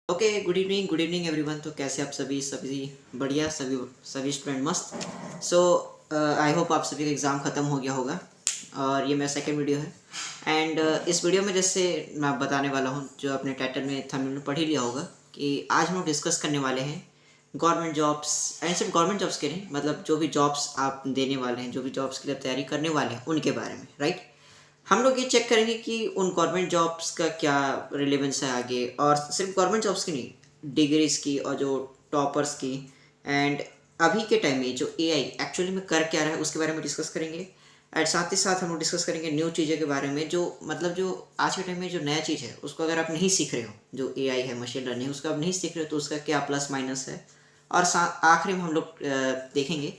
Okay, good evening everyone. तो कैसे आप सभी सभी बढ़िया, सभी सभी स्टूडेंट मस्त। सो आई होप आप सभी का एग्ज़ाम ख़त्म हो गया होगा और ये मेरा सेकंड वीडियो है। एंड इस वीडियो में जैसे मैं बताने वाला हूँ, जो अपने टाइटल में थंबनेल में पढ़ ही लिया होगा कि आज हम लोग डिस्कस करने वाले हैं गवर्नमेंट जॉब्स। एंड सिर्फ गवर्नमेंट जॉब्स के नहीं, मतलब जो भी जॉब्स आप देने वाले हैं, जो भी जॉब्स के लिए तैयारी करने वाले हैं, उनके बारे में, राइट। हम लोग ये चेक करेंगे कि उन गवर्नमेंट जॉब्स का क्या रिलेवेंस है आगे, और सिर्फ गवर्नमेंट जॉब्स की नहीं, डिग्रीज की और जो टॉपर्स की। एंड अभी के टाइम में जो एआई एक्चुअली में कर क्या रहा है उसके बारे में डिस्कस करेंगे। एंड साथ ही साथ हम लोग डिस्कस करेंगे न्यू चीज़ों के बारे में, जो मतलब जो आज के टाइम में जो नया चीज़ है उसको अगर आप नहीं सीख रहे हो, जो एआई है, मशीन लर्निंग, उसको आप नहीं सीख रहे हो तो उसका क्या प्लस माइनस है। और आखिरी में हम लोग देखेंगे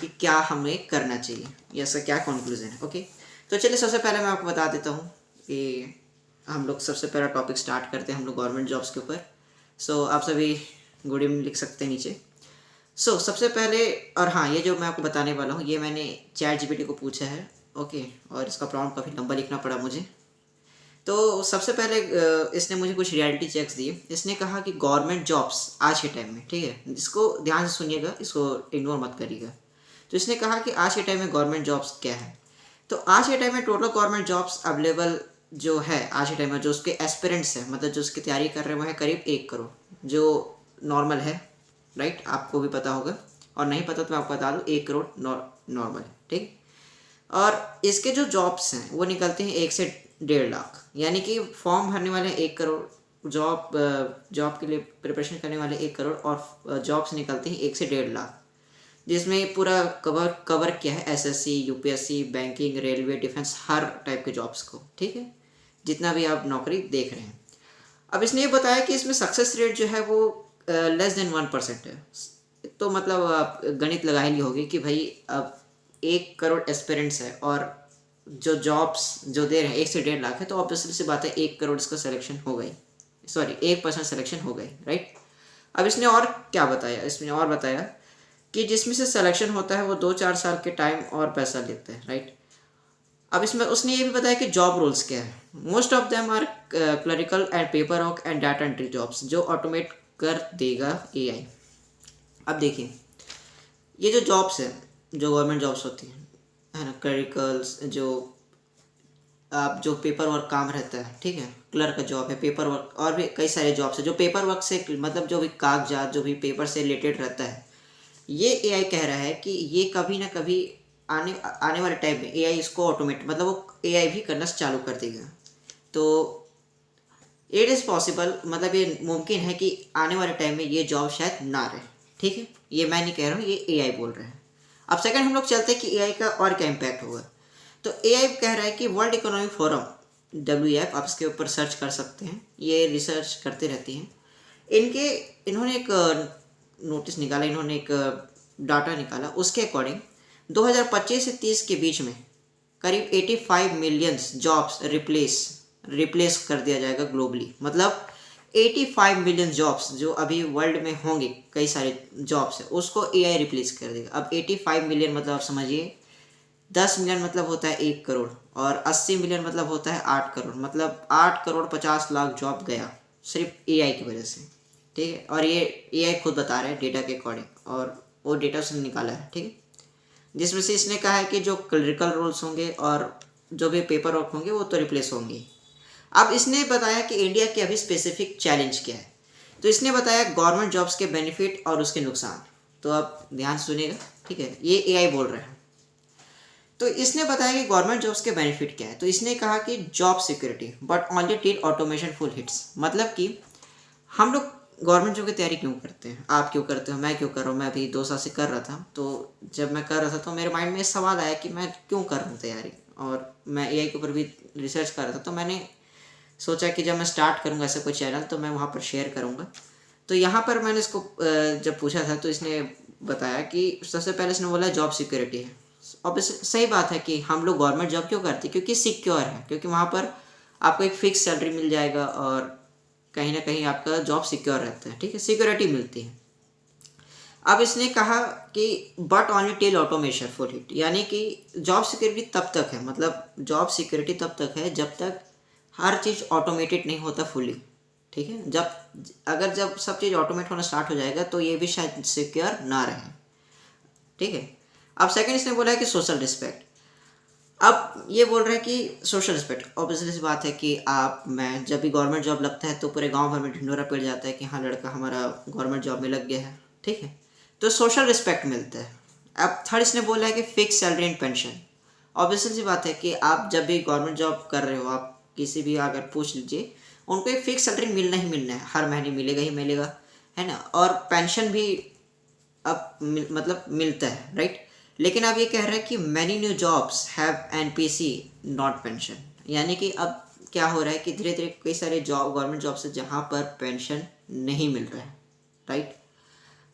कि क्या हमें करना चाहिए या इसका क्या कंक्लूजन है। ओके, तो चलिए सबसे पहले मैं आपको बता देता हूँ कि हम लोग सबसे पहला टॉपिक स्टार्ट करते हैं हम लोग गवर्नमेंट जॉब्स के ऊपर। सो आप सभी गुड इवनिंग लिख सकते हैं नीचे। सबसे पहले, और हाँ, ये जो मैं आपको बताने वाला हूँ ये मैंने चैट जीपीटी को पूछा है। ओके, और इसका प्रॉम्प्ट काफ़ी लंबा लिखना पड़ा मुझे। तो सबसे पहले इसने मुझे कुछ रियलिटी चेक्स दिए। इसने कहा कि गवर्नमेंट जॉब्स आज के टाइम में, ठीक है, इसको ध्यान से सुनिएगा, इसको इग्नोर मत करिएगा। तो इसने कहा कि आज के टाइम में गवर्नमेंट जॉब्स क्या है। तो आज के टाइम में टोटल गवर्नमेंट जॉब्स अवेलेबल जो है आज के टाइम में, जो उसके एस्पिरेंट्स हैं, मतलब जो उसकी तैयारी कर रहे हैं, वो है करीब 1 करोड़, जो नॉर्मल है, राइट, आपको भी पता होगा। और नहीं पता तो मैं आपको बता दूँ, 1 करोड़ नॉर्मल है, ठीक। और इसके जो जॉब्स हैं वो निकलते हैं 1 से 1.5 लाख, यानी कि फॉर्म भरने वाले 1 करोड़, जॉब के लिए प्रिपरेशन करने वाले 1 करोड़, और जॉब्स निकलते हैं 1 से 1.5 लाख, जिसमें पूरा कवर किया है SSC, UPSC, banking, railway, defence, हर टाइप के जॉब्स को, ठीक है, जितना भी आप नौकरी देख रहे हैं। अब इसने ये बताया कि इसमें सक्सेस रेट जो है वो लेस देन 1% है। तो मतलब आप गणित लगा ही ली होगी कि भाई अब 1 करोड़ एस्पिरेंट्स है और जो जॉब्स जो दे रहे हैं 1 से 1.5 लाख है, तो ऑब्वियसली सी बात है 1 करोड़ इसका सिलेक्शन हो गई, सॉरी 1% सिलेक्शन हो गई, राइट। अब इसने और क्या बताया, इसमें और बताया कि जिसमें से सिलेक्शन होता है वो 2-4 साल के टाइम और पैसा लेते हैं, राइट। अब इसमें उसने ये भी बताया कि जॉब रोल्स क्या है। Most of them are clerical and paper work and data entry jobs, जो ऑटोमेट कर देगा एआई। अब देखिए, ये जो जॉब्स है, जो गवर्नमेंट जॉब्स होती हैं, है ना, क्लरिकल्स, जो आप जो पेपर वर्क काम रहता है, ठीक है, क्लर्क का जॉब है, पेपर वर्क, और भी कई सारे जॉब्स है जो पेपर वर्क से, मतलब जो भी कागजात, जो भी पेपर से रिलेटेड रहता है, ये एआई कह रहा है कि ये कभी ना कभी आने आने वाले टाइम में एआई इसको ऑटोमेट, मतलब वो एआई भी करना चालू कर देगा। तो इट इज़ पॉसिबल, मतलब ये मुमकिन है कि आने वाले टाइम में ये जॉब शायद ना रहे, ठीक है। ये मैं नहीं कह रहा हूँ, ये एआई बोल रहे हैं। अब सेकंड हम लोग चलते हैं कि एआई का और क्या इम्पैक्ट होगा। तो एआई कह रहा है कि वर्ल्ड इकोनॉमिक फोरम, WEF, आप इसके ऊपर सर्च कर सकते हैं, ये रिसर्च करते रहती हैं। इन्होंने एक नोटिस निकाला, इन्होंने एक डाटा निकाला, उसके अकॉर्डिंग 2025 से 30 के बीच में करीब 85 मिलियंस जॉब्स रिप्लेस कर दिया जाएगा ग्लोबली। मतलब 85 मिलियन जॉब्स जो अभी वर्ल्ड में होंगे, कई सारे जॉब्स है, उसको एआई रिप्लेस कर देगा। अब 85 मिलियन मतलब आप समझिए, 10 मिलियन मतलब होता है 1 करोड़, और 80 मिलियन मतलब होता है 8 करोड़, मतलब 8 करोड़ 50 लाख जॉब गया सिर्फ एआई की वजह से, ठीक है। और ये एआई खुद बता रहा है डेटा के अकॉर्डिंग, और वो डेटा उसने निकाला है, ठीक है, जिसमें से इसने कहा है कि जो क्लरिकल रोल्स होंगे और जो भी पेपर वर्क होंगे वो तो रिप्लेस होंगे। अब इसने बताया कि इंडिया के अभी स्पेसिफिक चैलेंज क्या है। तो इसने बताया गवर्नमेंट जॉब्स के बेनिफिट और उसके नुकसान। तो आप ध्यान सुनिएगा, ठीक है, ये एआई बोल रहा है। तो इसने बताया कि गवर्नमेंट जॉब्स के बेनिफिट क्या है। तो इसने कहा कि job security but only till automation full hits, मतलब कि हम लोग गवर्नमेंट जॉब की तैयारी क्यों करते हैं, आप क्यों करते हो, मैं क्यों कर रहा हूँ। मैं अभी 2 साल से कर रहा था, तो जब मैं कर रहा था तो मेरे माइंड में सवाल आया कि मैं क्यों कर रहा हूँ तैयारी, और मैं एआई के ऊपर भी रिसर्च कर रहा था। तो मैंने सोचा कि जब मैं स्टार्ट करूँगा ऐसा कोई चैनल तो मैं वहाँ पर शेयर करूँगा। तो यहाँ पर मैंने इसको जब पूछा था तो इसने बताया कि सबसे पहले इसने बोला जॉब सिक्योरिटी है। अब सही बात है कि हम लोग गवर्नमेंट जॉब क्यों करते हैं, क्योंकि सिक्योर है, क्योंकि वहाँ पर आपको एक फिक्स सैलरी मिल जाएगा और कहीं ना कहीं आपका जॉब सिक्योर रहता है, ठीक है, सिक्योरिटी मिलती है। अब इसने कहा कि but only till automation full hit, यानी कि जॉब सिक्योरिटी तब तक है, मतलब जॉब सिक्योरिटी तब तक है जब तक हर चीज़ ऑटोमेटेड नहीं होता फुली, ठीक है, जब सब चीज़ ऑटोमेट होना स्टार्ट हो जाएगा तो ये भी शायद सिक्योर ना रहे। ठीक है। अब सेकंड इसने बोला है कि सोशल रिस्पेक्ट। अब ये बोल रहे हैं कि सोशल रिस्पेक्ट, ऑब्वियसली सी बात है कि मैं जब भी गवर्नमेंट जॉब लगता है तो पूरे गांव भर में ढिंढोरा पड़ जाता है कि हाँ लड़का हमारा गवर्नमेंट जॉब में लग गया है। ठीक है, तो सोशल रिस्पेक्ट मिलता है। अब थर्ड इसने बोला है कि fix salary and pension. Obviously सी बात है कि आप जब भी गवर्नमेंट जॉब कर रहे हो, आप किसी भी अगर पूछ लीजिए, उनको एक फिक्स सैलरी मिलना ही मिलना है, हर महीने मिलेगा ही मिलेगा, है ना। और पेंशन भी अब मतलब मिलता है, राइट। लेकिन अब ये कह रहा है कि many new jobs have NPC not pension, यानी कि अब क्या हो रहा है कि धीरे धीरे कई सारे जॉब, गवर्नमेंट जॉब्स है जहाँ पर पेंशन नहीं मिल रहा है, राइट।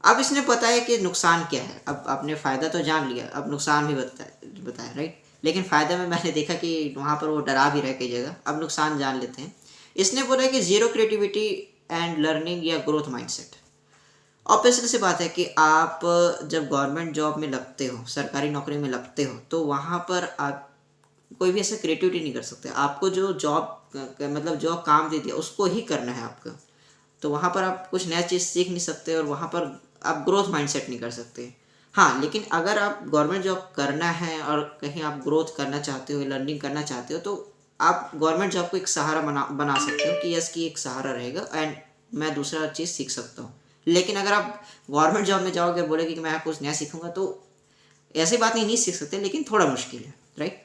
अब इसने बताया कि नुकसान क्या है। अब आपने फ़ायदा तो जान लिया, अब नुकसान भी बताया, राइट। लेकिन फ़ायदा में मैंने देखा कि वहाँ पर वो डरा भी रहे कई जगह। अब नुकसान जान लेते हैं। इसने बोला कि ज़ीरो क्रिएटिविटी एंड लर्निंग या ग्रोथ माइंडसेट। ऑब्वियसली सी बात है कि आप जब गवर्नमेंट जॉब में लगते हो, सरकारी नौकरी में लगते हो, तो वहाँ पर आप कोई भी ऐसा क्रिएटिविटी नहीं कर सकते। आपको जो जॉब मतलब जो काम दे दिया उसको ही करना है आपका। तो वहाँ पर आप कुछ नया चीज़ सीख नहीं सकते और वहाँ पर आप ग्रोथ माइंडसेट नहीं कर सकते। हाँ, लेकिन अगर आप गवर्नमेंट जॉब करना है और कहीं आप ग्रोथ करना चाहते हो, लर्निंग करना चाहते हो, तो आप गवर्नमेंट जॉब को एक सहारा बना सकते हो कि यस कि एक सहारा रहेगा एंड मैं दूसरा चीज़ सीख सकता हूँ। लेकिन अगर आप गवर्नमेंट जॉब में जाओगे, बोलेगे कि मैं कुछ नया सीखूंगा, तो ऐसी बात नहीं सीख सकते, लेकिन थोड़ा मुश्किल है, राइट।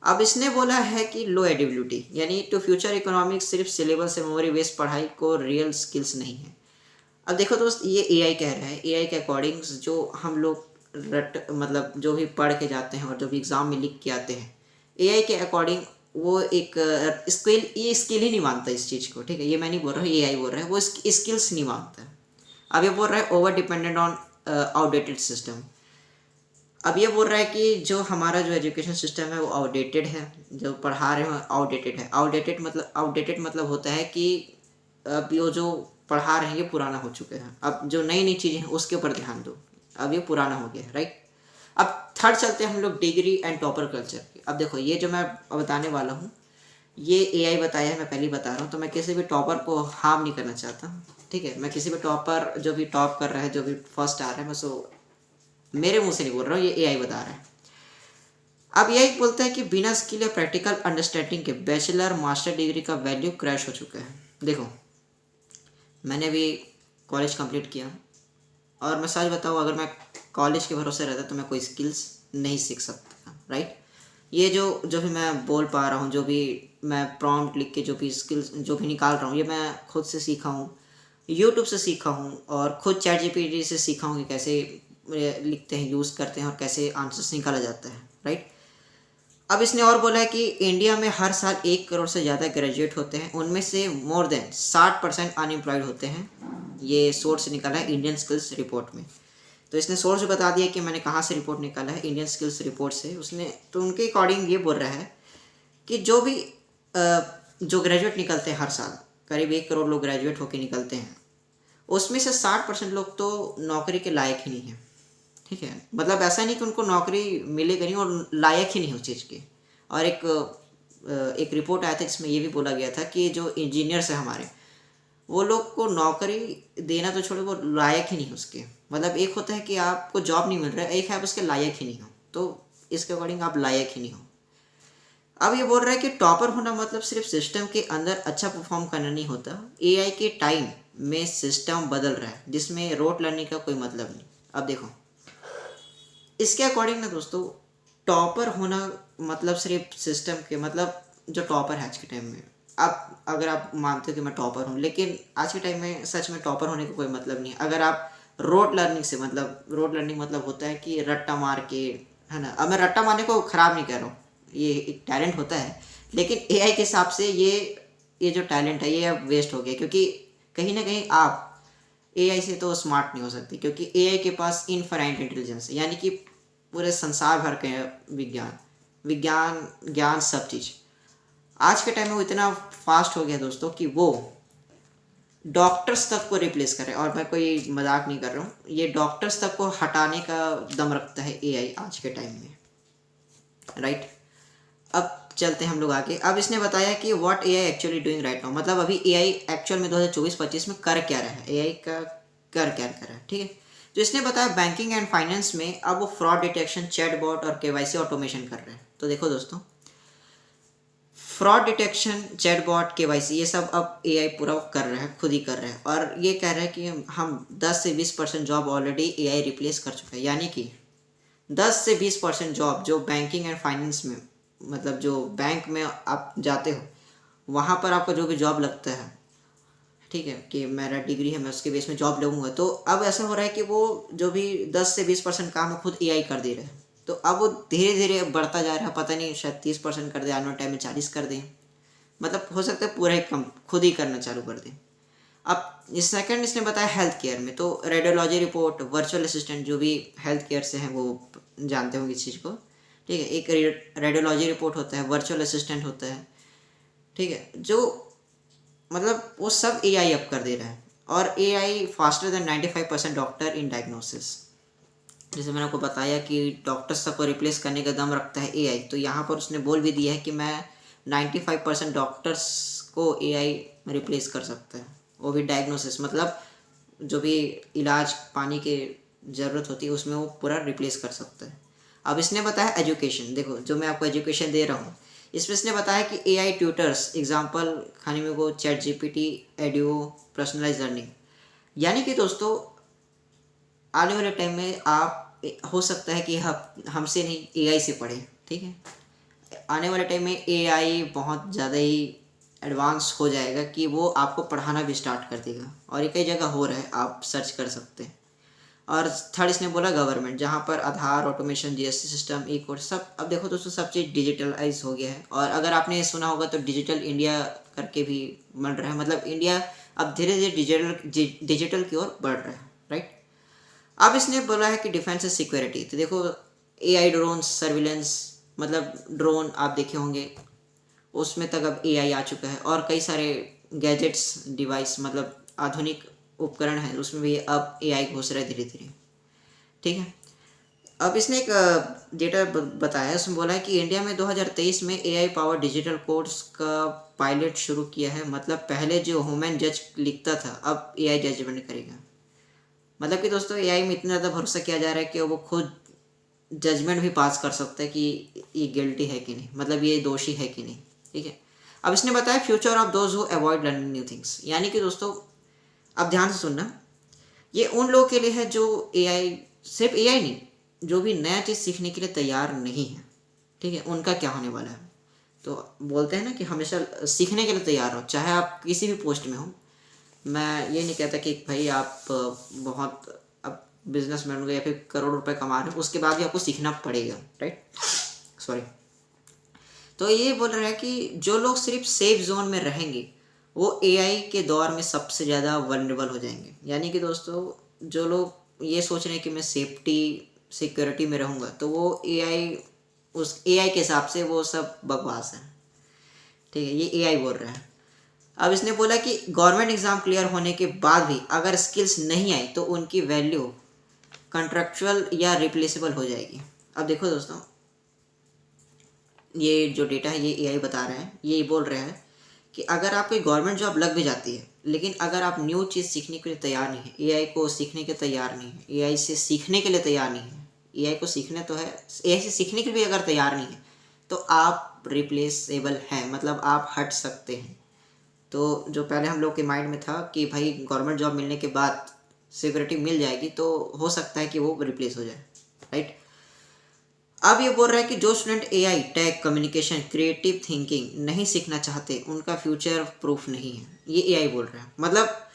अब इसने बोला है कि लो एडिबिलिटी, यानी टू फ्यूचर इकोनॉमिक्स सिर्फ सिलेबस से मेमोरी बेस्ड पढ़ाई को रियल स्किल्स नहीं है। अब देखो दोस्त, ये एआई कह रहा है, एआई के अकॉर्डिंग जो हम लोग मतलब जो भी पढ़ के जाते हैं और जो भी एग्ज़ाम में लिख के आते हैं, एआई के अकॉर्डिंग वो एक ये स्किल ही नहीं मानता इस चीज़ को। ठीक है, ये मैं नहीं बोल रहा हूँ, एआई बोल रहा है, वो स्किल्स नहीं मानता है। अब ये बोल रहा है over dependent on outdated system. अब ये बोल रहा है कि जो हमारा जो एजुकेशन सिस्टम है वो आउटडेटेड है, जो पढ़ा रहे हैं आउटडेटेड है। आउटडेटेड मतलब होता है कि अब ये जो पढ़ा रहे हैं ये पुराना हो चुके हैं, अब जो नई नई चीज़ें हैं उसके ऊपर ध्यान दो, अब ये पुराना हो गया है, राइट। अब थर्ड चलते हैं हम लोग डिग्री एंड टॉपर कल्चर। अब देखो, ये जो मैं बताने वाला हूँ ये एआई बताया है, मैं पहले ही बता रहा हूँ, तो मैं किसी भी टॉपर को हार्म नहीं करना चाहता। ठीक है, मैं किसी भी टॉपर जो भी टॉप कर रहा है, जो भी फर्स्ट आ रहा है, मैं मेरे मुंह से नहीं बोल रहा हूँ, ये एआई बता रहा है। अब यही बोलता है कि बिना स्किल या प्रैक्टिकल अंडरस्टैंडिंग के बैचलर मास्टर डिग्री का वैल्यू क्रैश हो चुका है। देखो, मैंने भी कॉलेज कंप्लीट किया और मैं सच बताऊँ, अगर मैं कॉलेज के भरोसे रहता तो मैं कोई स्किल्स नहीं सीख सकता, राइट। ये जो भी मैं बोल पा रहा हूँ, जो भी मैं प्रॉम्प्ट लिख के जो भी स्किल्स जो भी निकाल रहा हूँ, ये मैं खुद से सीखा हूँ, यूट्यूब से सीखा हूँ और खुद चैट जीपीटी से सीखा हूँ कि कैसे लिखते हैं, यूज़ करते हैं और कैसे आंसर्स निकाला जाता है, राइट। अब इसने और बोला है कि इंडिया में हर साल 1 करोड़ से ज़्यादा ग्रेजुएट होते हैं, उनमें से मोर देन 60% अनएम्प्लॉयड होते हैं। ये सोर्स निकाला है इंडियन स्किल्स रिपोर्ट में। तो इसने सोर्स बता दिया कि मैंने कहाँ से रिपोर्ट निकाला है, इंडियन स्किल्स रिपोर्ट से उसने। तो उनके अकॉर्डिंग ये बोल रहा है कि जो ग्रेजुएट निकलते हैं हर साल, करीब 1 करोड़ लोग ग्रेजुएट होकर निकलते हैं, उसमें से 60% लोग तो नौकरी के लायक ही नहीं है। ठीक है, मतलब ऐसा नहीं कि उनको नौकरी मिलेगी नहीं, और लायक ही नहीं उस चीज़ के। और एक रिपोर्ट आया था जिसमें ये भी बोला गया था कि जो इंजीनियर्स हैं हमारे, वो लोग को नौकरी देना तो छोड़ो, वो लायक ही नहीं उसके। मतलब एक होता है कि आपको जॉब नहीं मिल रहा है, एक है आप उसके लायक ही नहीं हो, तो इसके अकॉर्डिंग आप लायक ही नहीं हो। अब ये बोल रहा है कि टॉपर होना मतलब सिर्फ सिस्टम के अंदर अच्छा परफॉर्म करना नहीं होता। एआई के टाइम में सिस्टम बदल रहा है जिसमें रोट लर्निंग का कोई मतलब नहीं। अब देखो, इसके अकॉर्डिंग ना दोस्तों, टॉपर होना मतलब सिर्फ सिस्टम के, मतलब जो टॉपर है आज के टाइम में, आप अगर आप मानते हो कि मैं टॉपर हूँ, लेकिन आज के टाइम में सच में टॉपर होने का कोई मतलब नहीं है। अगर आप रोड लर्निंग से, मतलब रोड लर्निंग मतलब होता है कि रट्टा मार के, है ना। अब मैं रट्टा मारने को ख़राब नहीं कर रहा हूँ, ये एक टैलेंट होता है, लेकिन एआई के हिसाब से ये जो टैलेंट है ये अब वेस्ट हो गया, क्योंकि कहीं ना कहीं आप एआई से तो स्मार्ट नहीं हो सकती, क्योंकि एआई के पास इनफाइनाइट इंटेलिजेंस है, यानी कि पूरे संसार भर के विज्ञान ज्ञान सब चीज़। आज के टाइम में वो इतना फास्ट हो गया दोस्तों कि वो डॉक्टर्स तक को रिप्लेस करे, और मैं कोई मजाक नहीं कर रहा हूँ, ये डॉक्टर्स तक को हटाने का दम रखता है एआई आज के टाइम में, राइट। अब चलते हैं हम लोग आगे। अब इसने बताया कि what AI actually doing right now, मतलब अभी एआई एक्चुअल में 2024-25 में कर क्या रहा है, एआई का कर क्या रहा है, ठीक है। तो इसने बताया बैंकिंग एंड फाइनेंस में अब वो फ्रॉड डिटेक्शन, चैटबॉट और केवाईसी ऑटोमेशन कर रहे हैं। तो देखो दोस्तों, फ्रॉड डिटेक्शन, चैटबॉट, केवाईसी, ये सब अब एआई पूरा कर रहा है, खुद ही कर रहा है। और ये कह रहा है कि हम 10 से 20% जॉब ऑलरेडी एआई रिप्लेस कर चुका है। यानी कि 10 से 20% जॉब जो बैंकिंग एंड फाइनेंस में, मतलब जो बैंक में आप जाते हो वहाँ पर आपका जो भी जॉब लगता है, ठीक है, कि मेरा डिग्री है मैं उसके बेस में जॉब लगूंगा, तो अब ऐसा हो रहा है कि वो जो भी 10 से 20% काम है खुद एआई कर दे रहा है। तो अब वो धीरे धीरे बढ़ता जा रहा है, पता नहीं शायद 30% कर दे, आने वाले टाइम में 40 कर दें, मतलब हो सकता है पूरा ही कम खुद ही करना चालू कर दें। अब इस सेकंड इसने बताया हेल्थ केयर में, तो रेडियोलॉजी रिपोर्ट, वर्चुअल असिस्टेंट, जो भी हेल्थ केयर से हैं वो जानते होंगे इस चीज़ को, ठीक है। एक रेडियोलॉजी रिपोर्ट होता है, वर्चुअल असिस्टेंट होता है, ठीक है, जो मतलब वो सब एआई अब कर दे रहा है। और AI faster than 95% doctor in diagnosis. जैसे मैंने आपको बताया कि डॉक्टर्स सबको रिप्लेस करने का दम रखता है एआई, तो यहाँ पर उसने बोल भी दिया है कि मैं 95% डॉक्टर्स को एआई रिप्लेस कर सकता है, वो भी डायग्नोसिस, मतलब जो भी इलाज पानी की ज़रूरत होती है उसमें वो पूरा रिप्लेस कर सकता है। अब इसने बताया एजुकेशन, देखो जो मैं आपको एजुकेशन दे रहा हूँ इसमें इसने बताया कि एआई ट्यूटर्स, एग्जांपल खाने में को चैट जीपीटी, एडियो, पर्सनलाइज लर्निंग। यानी कि दोस्तों आने वाले टाइम में आप हो सकता है कि हमसे नहीं एआई से पढ़े, ठीक है। आने वाले टाइम में एआई बहुत ज़्यादा ही एडवांस हो जाएगा कि वो आपको पढ़ाना भी स्टार्ट कर देगा, और ये कई जगह हो रहा है, आप सर्च कर सकते हैं। और थर्ड इसने बोला गवर्नमेंट, जहाँ पर आधार, ऑटोमेशन, जीएसटी सिस्टम, ई कोड, सब अब देखो दोस्तों सब चीज़ डिजिटलाइज हो गया है। और अगर आपने सुना होगा तो डिजिटल इंडिया करके भी बन रहा है, मतलब इंडिया अब धीरे धीरे डिजिटल की ओर बढ़ रहा है, राइट। अब इसने बोला है कि डिफेंस एंड सिक्योरिटी, तो देखो एआई ड्रोन सर्विलेंस, मतलब ड्रोन आप देखे होंगे उसमें तक अब एआई आ चुका है। और कई सारे गैजेट्स, डिवाइस, मतलब आधुनिक उपकरण है उसमें भी अब एआई घुस रहा है धीरे धीरे, ठीक है। अब इसने एक डेटा बताया, उसमें बोला है कि इंडिया में 2023 में एआई पावर डिजिटल कोर्स का पायलट शुरू किया है। मतलब पहले जो ह्यूमन जज लिखता था अब एआई जजमेंट करेगा। मतलब कि दोस्तों एआई में इतना ज़्यादा भरोसा किया जा रहा है कि वो खुद जजमेंट भी पास कर सकता है कि ये गिल्टी है कि नहीं, मतलब ये दोषी है कि नहीं, ठीक है। अब इसने बताया future of those who avoid learning new things, यानी कि दोस्तों अब ध्यान से सुनना, ये उन लोगों के लिए है जो एआई, सिर्फ एआई नहीं, जो भी नया चीज़ सीखने के लिए तैयार नहीं है, ठीक है, उनका क्या होने वाला है। तो बोलते हैं ना कि हमेशा सीखने के लिए तैयार रहो, चाहे आप किसी भी पोस्ट में हो। मैं ये नहीं कहता कि भाई आप बहुत अब बिजनेसमैन हो गए या फिर करोड़ रुपए कमा रहे हो उसके बाद भी आपको सीखना पड़ेगा, राइट, सॉरी। तो ये बोल रहा है कि जो लोग सिर्फ सेफ जोन में रहेंगे वो एआई के दौर में सबसे ज़्यादा वल्नरेबल हो जाएंगे। यानी कि दोस्तों जो लोग ये सोच रहे हैं कि मैं सेफ्टी सिक्योरिटी में रहूँगा, तो वो एआई, उस एआई के हिसाब से वो सब बकवास है, ठीक है, ये एआई बोल रहा है। अब इसने बोला कि गवर्नमेंट एग्ज़ाम क्लियर होने के बाद भी अगर स्किल्स नहीं आई तो उनकी वैल्यू कॉन्ट्रेक्चुअल या रिप्लेसेबल हो जाएगी। अब देखो दोस्तों ये जो डेटा है ये एआई बता रहा है, ये बोल रहा है कि अगर आपकी गवर्नमेंट जॉब लग भी जाती है लेकिन अगर आप न्यू चीज़ सीखने के लिए तैयार नहीं है, एआई को सीखने के तैयार नहीं है, एआई से सीखने के लिए तैयार नहीं है, एआई को सीखने तो है, एआई से सीखने के लिए भी अगर तैयार नहीं है तो आप रिप्लेसेबल हैं, मतलब आप हट सकते हैं। तो जो पहले हम लोग के माइंड में था कि भाई गवर्नमेंट जॉब मिलने के बाद सिक्योरिटी मिल जाएगी, तो हो सकता है कि वो रिप्लेस हो जाए, राइट। अब ये बोल रहा है कि जो student AI, tech, communication, creative thinking नहीं सीखना चाहते उनका फ्यूचर प्रूफ नहीं है, ये एआई बोल रहा है। मतलब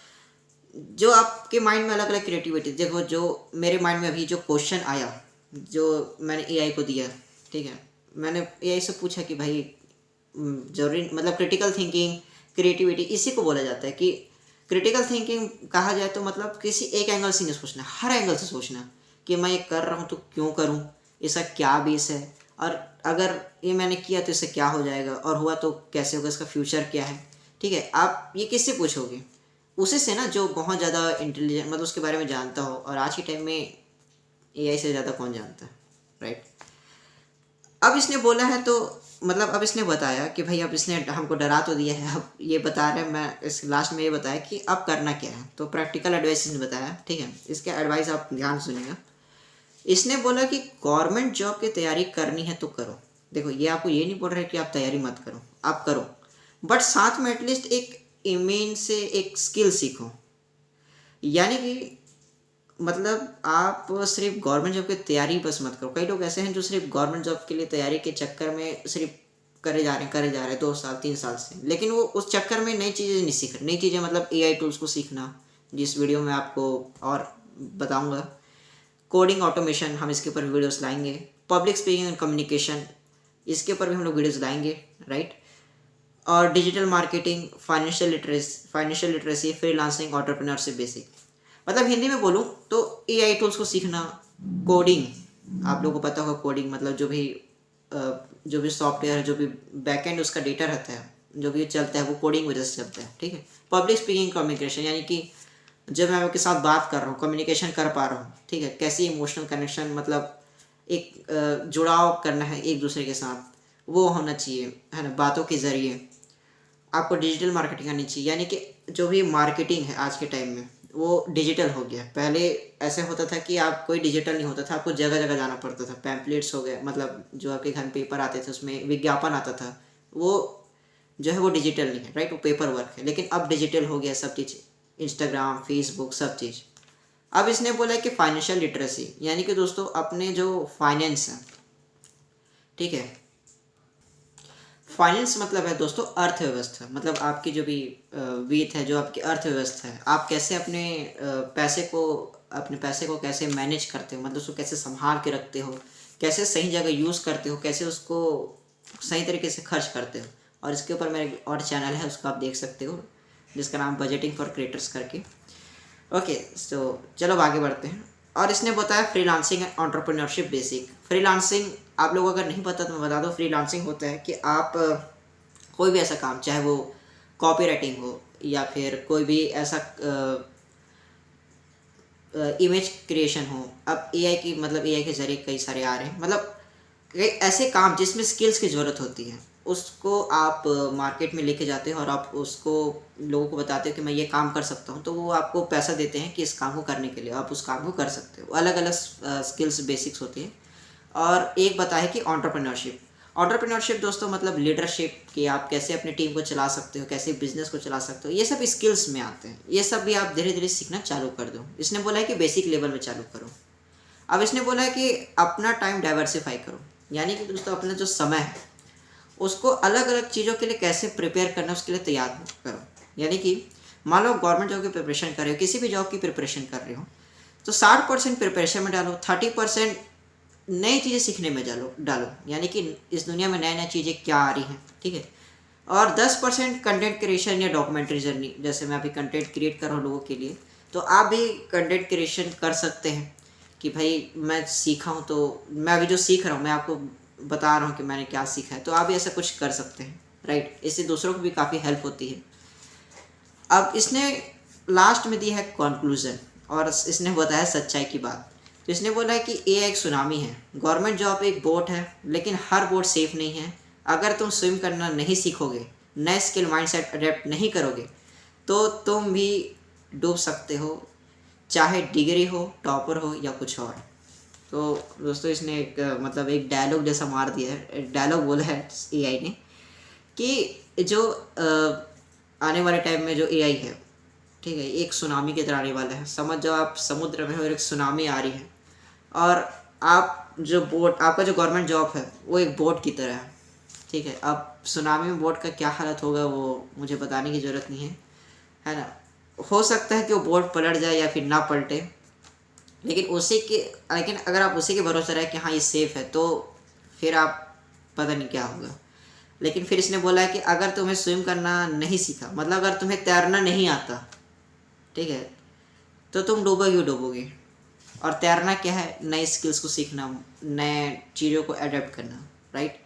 जो आपके माइंड में अलग अलग क्रिएटिविटी, देखो जो मेरे माइंड में अभी जो क्वेश्चन आया जो मैंने एआई को दिया, ठीक है, मैंने एआई से पूछा कि भाई जरूरी, मतलब क्रिटिकल थिंकिंग, क्रिएटिविटी इसी को बोला जाता है कि क्रिटिकल थिंकिंग कहा जाए तो मतलब किसी एक एंगल से नहीं सोचना, हर एंगल से सोचना कि मैं ये कर रहा हूँ तो क्यों करूँ, इसका क्या बेस है, और अगर ये मैंने किया तो इससे क्या हो जाएगा, और हुआ तो कैसे होगा, इसका फ्यूचर क्या है, ठीक है। आप ये किससे पूछोगे, उसी से ना जो बहुत ज़्यादा इंटेलिजेंट, मतलब उसके बारे में जानता हो, और आज के टाइम में एआई से ज़्यादा कौन जानता है, राइट। अब इसने बोला है तो मतलब अब इसने बताया कि भाई अब इसने हमको डरा तो दिया है, अब ये बता रहे हैं, मैं इस लास्ट में ये बताया कि अब करना क्या है। तो प्रैक्टिकल एडवाइस इसने बताया, ठीक है, इसके एडवाइस आप ध्यान सुनिएगा। इसने बोला कि गवर्नमेंट जॉब की तैयारी करनी है तो करो। देखो ये आपको ये नहीं बोल रहा है कि आप तैयारी मत करो, आप करो, बट साथ में एटलीस्ट एक इमेन से एक स्किल सीखो। यानी कि मतलब आप सिर्फ गवर्नमेंट जॉब की तैयारी बस मत करो। कई लोग ऐसे हैं जो सिर्फ गवर्नमेंट जॉब के लिए तैयारी के चक्कर में सिर्फ करे जा रहे हैं 2 साल 3 साल से, लेकिन वो उस चक्कर में नई चीज़ें नहीं सीख रहे। नई चीज़ें मतलब एआई टूल्स को सीखना, जिस वीडियो में आपको और बताऊंगा। कोडिंग ऑटोमेशन, हम इसके ऊपर वीडियोस लाएंगे। पब्लिक स्पीकिंग एंड कम्युनिकेशन, इसके ऊपर भी हम लोग वीडियोस लाएंगे, राइट। और digital marketing, financial literacy, freelancing, entrepreneurship basic. मतलब हिंदी में बोलूँ तो एआई टूल्स को सीखना, कोडिंग, आप लोगों को पता होगा कोडिंग मतलब जो भी सॉफ्टवेयर है, जो भी बैकएंड उसका डेटा रहता है, जो भी चलता है वो कोडिंग वजह से चलता है, ठीक है। पब्लिक स्पीकिंग, कम्युनिकेशन, यानी कि जब मैं आपके साथ बात कर रहा हूँ, कम्युनिकेशन कर पा रहा हूँ, ठीक है, कैसी इमोशनल कनेक्शन, मतलब एक जुड़ाव करना है एक दूसरे के साथ, वो होना चाहिए, है ना, बातों के ज़रिए। आपको डिजिटल मार्केटिंग आनी चाहिए, यानी कि जो भी मार्केटिंग है आज के टाइम में वो डिजिटल हो गया। पहले ऐसे होता था कि आप कोई डिजिटल नहीं होता था, आपको जगह जगह जाना पड़ता था। पैम्पलेट्स हो गए, मतलब जो आपके घर में पेपर आते थे उसमें विज्ञापन आता था, वो जो है वो डिजिटल नहीं है, राइट, वो पेपर वर्क है। लेकिन अब डिजिटल हो गया सब चीज़, इंस्टाग्राम, फेसबुक, सब चीज़। अब इसने बोला है कि फाइनेंशियल लिटरेसी, यानी कि दोस्तों अपने जो फाइनेंस है, ठीक है, फाइनेंस मतलब है दोस्तों अर्थव्यवस्था, मतलब आपकी जो भी वित्त है, जो आपकी अर्थव्यवस्था है, आप कैसे अपने पैसे को कैसे मैनेज करते हो, मतलब उसको कैसे संभाल के रखते हो, कैसे सही जगह यूज़ करते हो, कैसे उसको सही तरीके से खर्च करते हो। और इसके ऊपर मेरा और चैनल है, उसको आप देख सकते हो, जिसका नाम बजटिंग फॉर क्रिएटर्स करके। ओके, सो चलो अब आगे बढ़ते हैं। और इसने बताया freelancing and entrepreneurship basic. Freelancing आप लोगों को अगर नहीं पता तो मैं बता दूं, फ्रीलांसिंग होता है कि आप कोई भी ऐसा काम, चाहे वो कॉपी राइटिंग हो या फिर कोई भी ऐसा इमेज क्रिएशन हो। अब एआई की, मतलब एआई के ज़रिए कई सारे आ रहे हैं, मतलब कई ऐसे काम जिसमें स्किल्स की ज़रूरत होती है, उसको आप मार्केट में लेके जाते हो और आप उसको लोगों को बताते हो कि मैं ये काम कर सकता हूँ, तो वो आपको पैसा देते हैं कि इस काम को करने के लिए आप उस काम को कर सकते हो। अलग अलग स्किल्स बेसिक्स होती हैं। और एक बताया कि एंटरप्रेन्योरशिप दोस्तों मतलब लीडरशिप, कि आप कैसे अपनी टीम को चला सकते हो, कैसे बिजनेस को चला सकते हो, ये सब स्किल्स में आते हैं। ये सब भी आप धीरे धीरे सीखना चालू कर दो। इसने बोला है कि बेसिक लेवल में चालू करो। अब इसने बोला है कि अपना टाइम डाइवर्सिफाई करो, यानी कि दोस्तों अपना जो समय है उसको अलग अलग चीज़ों के लिए कैसे प्रिपेयर करना, उसके लिए तैयार करो। यानी कि मान लो गवर्नमेंट जॉब की प्रिपरेशन कर रहे हो, किसी भी जॉब की प्रिपरेशन कर रहे हो, तो 60% प्रिपरेशन में डालो, 30% नई चीज़ें सीखने में डालो, यानी कि इस दुनिया में नई नई चीज़ें क्या आ रही हैं, ठीक है। और 10% कंटेंट क्रिएशन या डॉक्यूमेंट्री जर्नी, जैसे मैं अभी कंटेंट क्रिएट कर रहा हूँ लोगों के लिए, तो आप भी कंटेंट क्रिएशन कर सकते हैं कि भाई मैं सीखा हूँ, तो मैं अभी जो सीख रहा हूँ मैं आपको बता रहा हूँ कि मैंने क्या सीखा है, तो आप भी ऐसा कुछ कर सकते हैं, राइट। इससे दूसरों को भी काफ़ी हेल्प होती है। अब इसने लास्ट में दिया है कंक्लूजन, और इसने बताया सच्चाई की बात। तो इसने बोला है कि ये एक सुनामी है, गवर्नमेंट जॉब एक बोट है, लेकिन हर बोट सेफ नहीं है। अगर तुम स्विम करना नहीं सीखोगे, नए स्किल माइंडसेट अडेप्ट नहीं करोगे, तो तुम भी डूब सकते हो, चाहे डिग्री हो, टॉपर हो या कुछ और। तो दोस्तों इसने एक मतलब एक डायलॉग जैसा मार दिया है, डायलॉग बोला है एआई ने कि जो आने वाले टाइम में जो एआई है, ठीक है, एक सुनामी की तरह आने वाला है। समझ जाओ आप समुद्र में हो और एक सुनामी आ रही है, और आप जो बोट, आपका जो गवर्नमेंट जॉब है वो एक बोट की तरह है, ठीक है। अब सुनामी में बोट का क्या हालत होगा वो मुझे बताने की ज़रूरत नहीं है ना। हो सकता है कि वो बोट पलट जाए या फिर ना पलटे, लेकिन अगर आप उसी के भरोसे रहे कि हाँ ये सेफ़ है, तो फिर आप पता नहीं क्या होगा। लेकिन फिर इसने बोला है कि अगर तुम्हें स्विम करना नहीं सीखा, मतलब अगर तुम्हें तैरना नहीं आता, ठीक है, तो तुम डूबोगे। और तैरना क्या है, नए स्किल्स को सीखना, नए चीज़ों को अडेप्ट करना, राइट।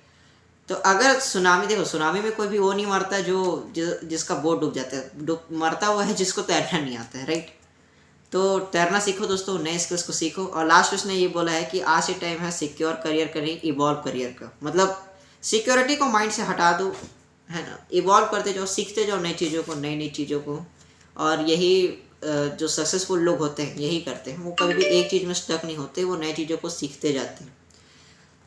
तो अगर सुनामी, देखो सुनामी में कोई भी वो नहीं मरता जिसका बोट डूब जाता है, मरता हुआ है जिसको तैरना नहीं आता है, राइट। तो तैरना सीखो दोस्तों, नए स्किल्स को सीखो। और लास्ट उसने ये बोला है कि आज से टाइम है सिक्योर करियर का नहीं, इवॉल्व करियर का। मतलब सिक्योरिटी को माइंड से हटा दो, है ना, इवॉल्व करते जाओ, सीखते जाओ नई चीज़ों को, नई नई चीज़ों को। और यही जो सक्सेसफुल लोग होते हैं यही करते हैं, वो कभी भी एक चीज़ में स्टक नहीं होते, वो नई चीज़ों को सीखते जाते हैं।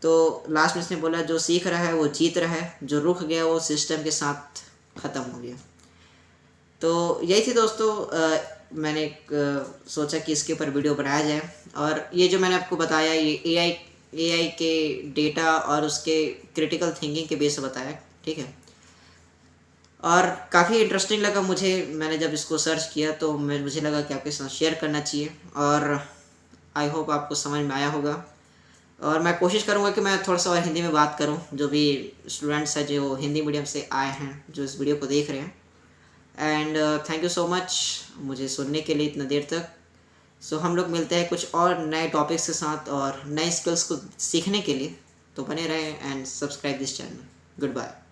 तो लास्ट में इसने बोला जो सीख रहा है वो जीत रहा है, जो रुक गया वो सिस्टम के साथ ख़त्म हो गया। तो यही थी दोस्तों, मैंने सोचा कि इसके ऊपर वीडियो बनाया जाए। और ये जो मैंने आपको बताया ये एआई के डेटा और उसके क्रिटिकल थिंकिंग के बेस से बताया, ठीक है। और काफ़ी इंटरेस्टिंग लगा मुझे, मैंने जब इसको सर्च किया तो मुझे लगा कि आपके साथ शेयर करना चाहिए। और आई होप आपको समझ में आया होगा। और मैं कोशिश करूँगा कि मैं थोड़ा सा और हिंदी में बात करूँ, जो भी स्टूडेंट्स हैं जो हिंदी मीडियम से आए हैं, जो इस वीडियो को देख रहे हैं। And thank you so much मुझे सुनने के लिए इतना देर तक। सो हम लोग मिलते हैं कुछ और नए टॉपिक्स के साथ और नए स्किल्स को सीखने के लिए। तो बने रहें and subscribe this channel. Good bye.